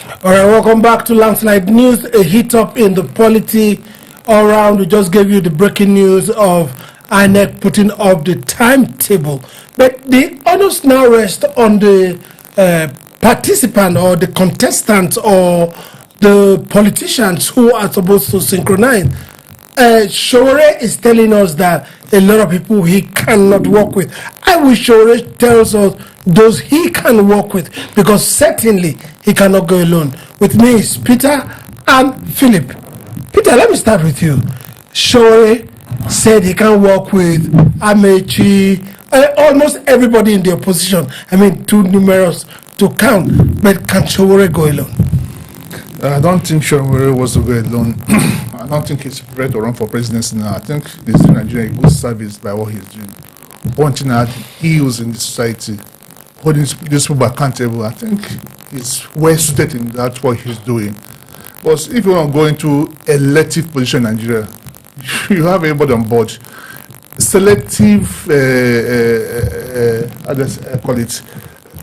All right, welcome back to Landslide News. A hit up in the polity all around. We just gave you the breaking news of INEC putting up the timetable. But the onus now rests on the participant or the contestants or the politicians who are supposed to synchronize. Sowore is telling us that a lot of people he cannot work with. I wish Sowore tells us those he can work with, because certainly he cannot go alone. With me is Peter and Philip. Peter, let me start with you. Sowore said he can work with Amechi, almost everybody in the opposition. I mean, too numerous to count. But can Sowore go alone? I don't think Sowore was to go alone. I don't think he's prepared to run for presidency now. I think he's doing Nigeria a good service by what he's doing. Pointing out ills in the society, holding these people accountable. I think he's well suited in that what he's doing. But if you want to go into elective position in Nigeria, you have everybody on board. Selective, how does I call it?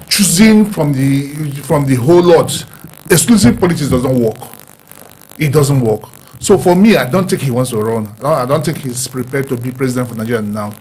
Choosing from the whole lot. Exclusive politics doesn't work. It doesn't work. So for me, I don't think he wants to run. I don't think he's prepared to be president for Nigeria now.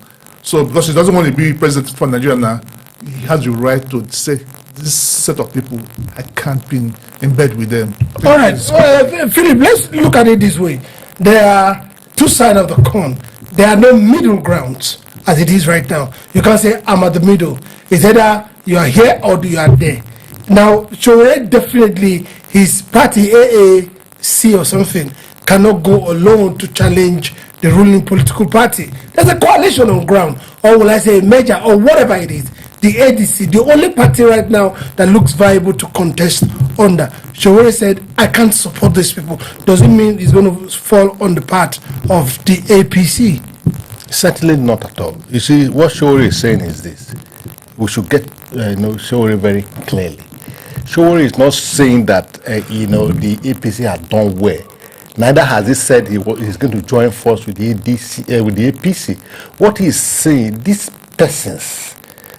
So because he doesn't want to be president for Nigeria now, he has the right to say, this set of people, I can't be in bed with them. All right, Philip, let's look at it this way. There are two sides of the coin. There are no middle grounds as it is right now. You can't say, I'm at the middle. It's either you are here or you are there. Now, Sowore definitely, his party, AAC or something, cannot go alone to challenge the ruling political party. There's a coalition on ground, or will I say a merger, or whatever it is. The ADC, the only party right now that looks viable to contest under. Sowore said, I can't support these people. Doesn't mean it's going to fall on the part of the APC. Certainly not at all. You see, what Sowore is saying is this. We should get Sowore very clearly. Sowore is not saying that the APC had done well. Neither has he said he's going to join force with the APC. What he's saying, these persons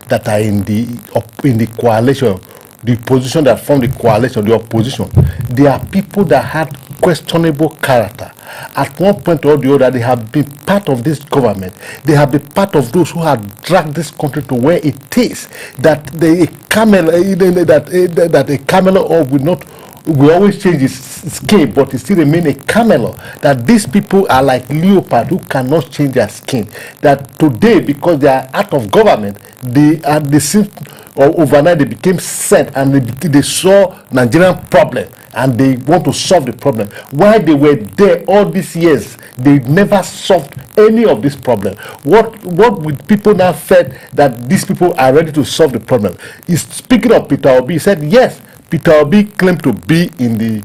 that are in the coalition, the position that form the coalition, the opposition, they are people that had questionable character. At one point or the other, they have been part of this government. They have been part of those who have dragged this country to where it is. That a camel will always change its skin, but it still remain a camel. That these people are like leopard who cannot change their skin. That today, because they are out of government, they seem, or overnight they became sent and they saw Nigerian problem and they want to solve the problem. While they were there all these years, they never solved any of this problem. What would people now felt that these people are ready to solve the problem? Speaking of Peter Obi, he said yes. Peter Obi claimed to be in the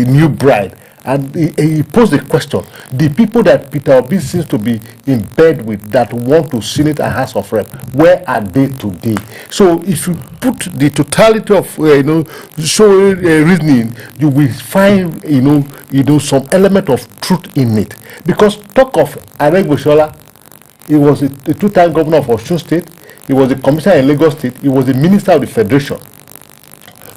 new bride, and he posed the question: the people that Peter Obi seems to be in bed with that want to Senate and House of Rep, where are they today? So if you put the totality of reasoning, you will find some element of truth in it. Because talk of Aregbesola, he was a two-time governor of Osun State, he was a commissioner in Lagos State, he was the minister of the Federation.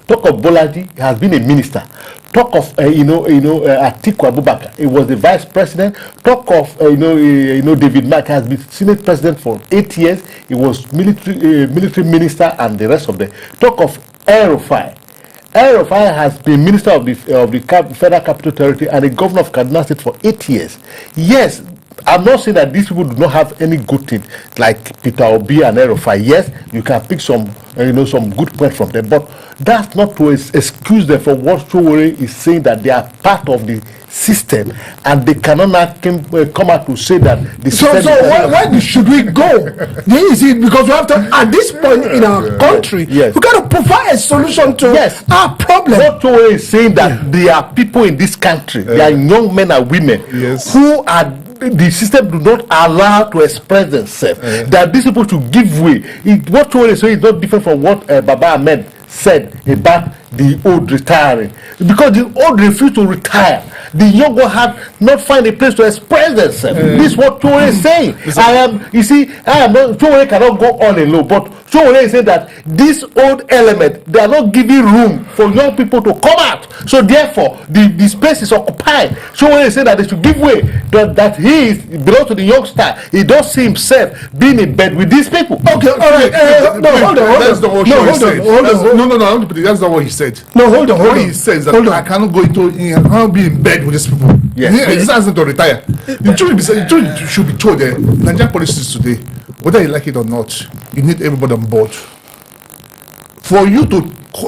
Talk of Bolaji, he has been a minister. Talk of Atiku Abubakar, he was the vice president. Talk of David Mark, has been Senate president for 8 years. He was military minister and the rest of them. Talk of El-Rufai. El-Rufai has been minister of the Federal Capital Territory and the governor of Kaduna State for 8 years. Yes, I'm not saying that these people do not have any good things like Peter Obi and El-Rufai. Yes, you can pick some good points from them, but that's not to excuse them for what Sowore is saying, that they are part of the system and they cannot now come out to say that the system. So why should we go? Is it because we have to, at this point in our country, yes, we got to provide a solution to our problem? What Sowore is saying, that there are people in this country, there are young men and women who are, the system do not allow to express themselves, that these people should give way. What Sowore is saying is not different from what Baba Ahmed said about the old retiring, because the old refused to retire. The young one have not find a place to express themselves. This is what Sowore is saying. I am not, Sowore cannot go on alone, but Sowore is saying that this old element, they are not giving room for young people to come out. So therefore, the space is occupied. Sowore is saying that they should give way, that he belongs to the youngster. He does see himself being in bed with these people. Okay, all right. Hold on. That's not what Sowore said. No, that's not what he said. No, hold on. What he says that I cannot go into, I cannot be in bed with these people. Yes. He hasn't to retire. The truth should be told that Nigerian politics today, whether you like it or not, you need everybody on board. For you to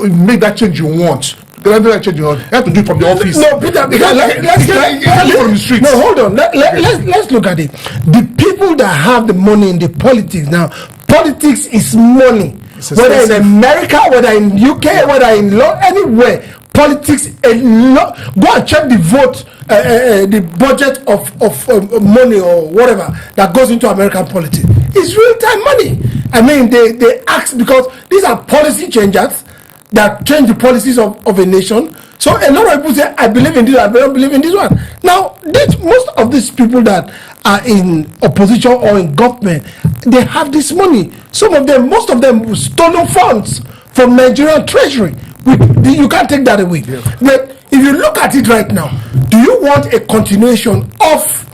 make that change you want, you have to do it from the office. No, Peter, let's get from the streets. No, hold on. Let's look at it. The people that have the money in the politics now, politics is money. Whether in America, whether in UK, whether in anywhere, politics go and check the vote, the budget of money or whatever that goes into American politics. It's real time money. I mean, they ask because these are policy changers that change the policies of a nation. So a lot of people say, I believe in this, I don't believe in this one. Now, most of these people that are in opposition or in government, they have this money. Most of them stolen funds from Nigerian treasury. You can't take that away. Yeah. But if you look at it right now, do you want a continuation of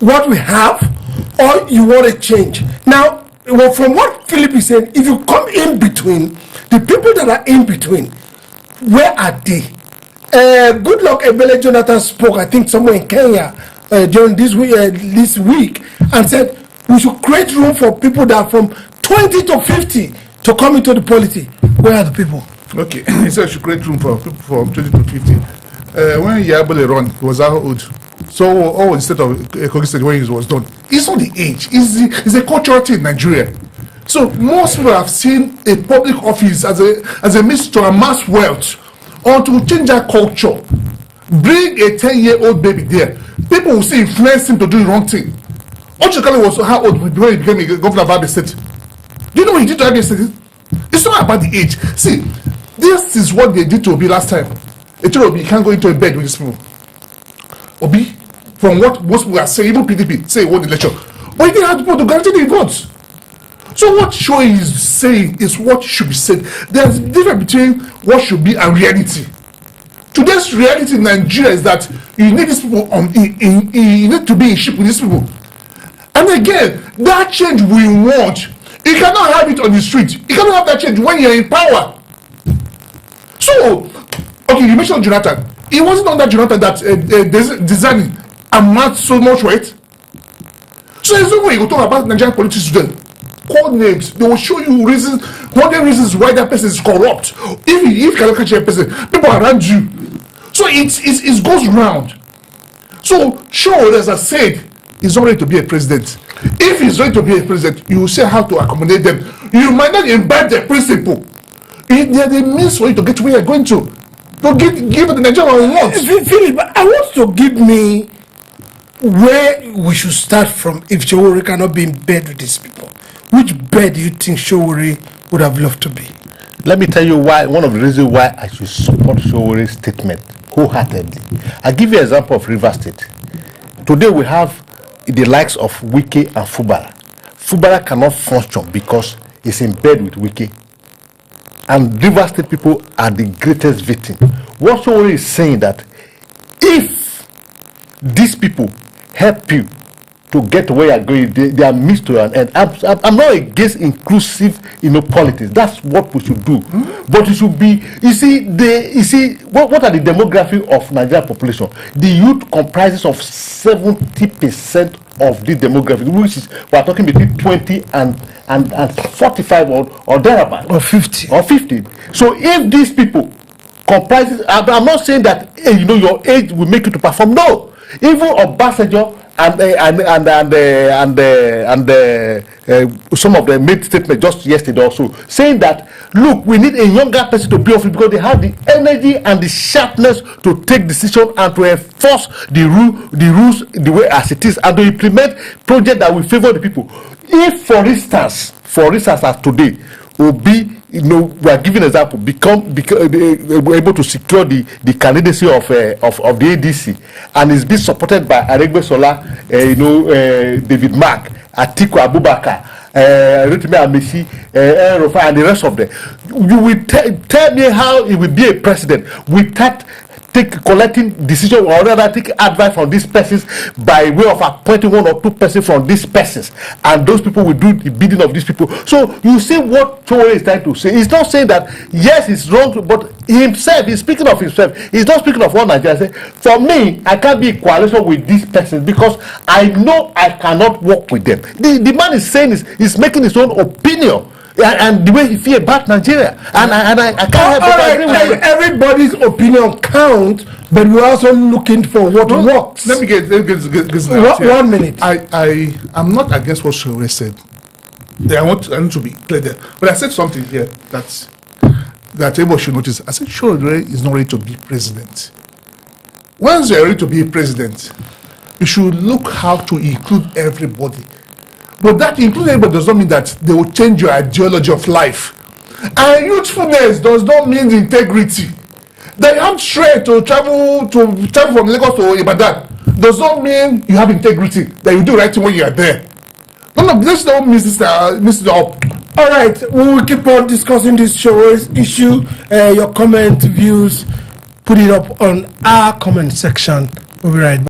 what we have, or you want a change? Now, from what Philip is saying, if you come in between, the people that are in between, where are they? Good luck, Ebele Jonathan spoke, I think, somewhere in Kenya during this week, and said we should create room for people that are from 20 to 50 to come into the politics. Where are the people? Okay, he said we should create room for people from 20 to 50. When Yabole run, he was how old? So, instead of Kogi when he was done, it's not the age, it's a cultural thing in Nigeria. So, most people have seen a public office as a means to amass wealth or to change their culture. Bring a 10-year-old baby there. People will say influence him to do the wrong thing. Ochikale was how old when he became a governor of Abia State? Do you know what he did to Abia State? It's not about the age. See, this is what they did to Obi last time. They told Obi, you can't go into a bed with these people. Obi, from what most people are saying, even PDP say he won the election, but he didn't have people to guarantee the votes. So what Show is saying is what should be said. There's a difference between what should be and reality. Today's reality in Nigeria is that you need these people you need to be in ship with these people. And again, that change we want, you cannot have it on the street. You cannot have that change when you're in power. So, okay, you mentioned Jonathan. It wasn't under Jonathan that designing amassed so much weight. So there's no way you go talk about Nigerian politics today. Call names. They will show you reasons, 100 reasons why that person is corrupt. If you cannot catch a person, people around you. So it goes round. So Show, as I said, is not ready to be a president. If he's ready to be a president, you will say how to accommodate them. You might not imbibe their principle. They are the means for you to get where you're going to give the Nigerian want. Philip, I want to give me where we should start from if Sowore cannot be in bed with these people. Which bed do you think Sowore would have loved to be? Let me tell you why. One of the reasons why I should support Sowore's statement wholeheartedly. I'll give you an example of Rivers State. Today we have the likes of Wike and Fubara. Fubara cannot function because he's in bed with Wike. And Rivers State people are the greatest victim. What Sowore is saying that if these people help you to get where you're going, they are missed to an end. I'm not against inclusive, politics. That's what we should do. But it should be, what are the demography of Nigerian population? The youth comprises of 70% of the demography, which is, we're talking between 20 and 45 or thereabout. Or 50. Or 50. So if these people comprises, I'm not saying that, your age will make you to perform. No. Even Obasanjo and some of them made statement just yesterday also saying that, look, we need a younger person to be office because they have the energy and the sharpness to take decision and to enforce the rules the way as it is and to implement projects that will favor the people. If, for instance, as today, Obi we are giving example, become were able to secure the candidacy of the ADC, and is being supported by Aregbesola, David Mark, Atiku Abubakar, Rotimi Amaechi, El-Rufai, and the rest of them. You will tell me how he will be a president without collecting decision, or rather take advice from these persons by way of appointing 1 or 2 persons from these persons, and those people will do the bidding of these people. So you see what Sowore is trying to say. He's not saying that yes, it's wrong, but himself, he's speaking of himself. He's not speaking of one Nigeria. For me, I can't be in coalition with these persons because I know I cannot work with them. The man is saying he's making his own opinion. And the way he feels about Nigeria, and I can't help but agree with him. Everybody's opinion counts, but we're also looking for what works. Let me get 1 minute. I'm not against what Sowore said. I need to be clear there. But I said something here that everyone should notice. I said Sowore is not ready to be president. Once you're ready to be president, you should look how to include everybody. But that including everybody does not mean that they will change your ideology of life. And youthfulness does not mean integrity. They have straight to travel from Lagos to Ibadan does not mean you have integrity, that you do right thing when you are there. None of this don't miss it up. All right, we will keep on discussing this Sowore's issue. Your comment, views, put it up on our comment section. We'll be right back.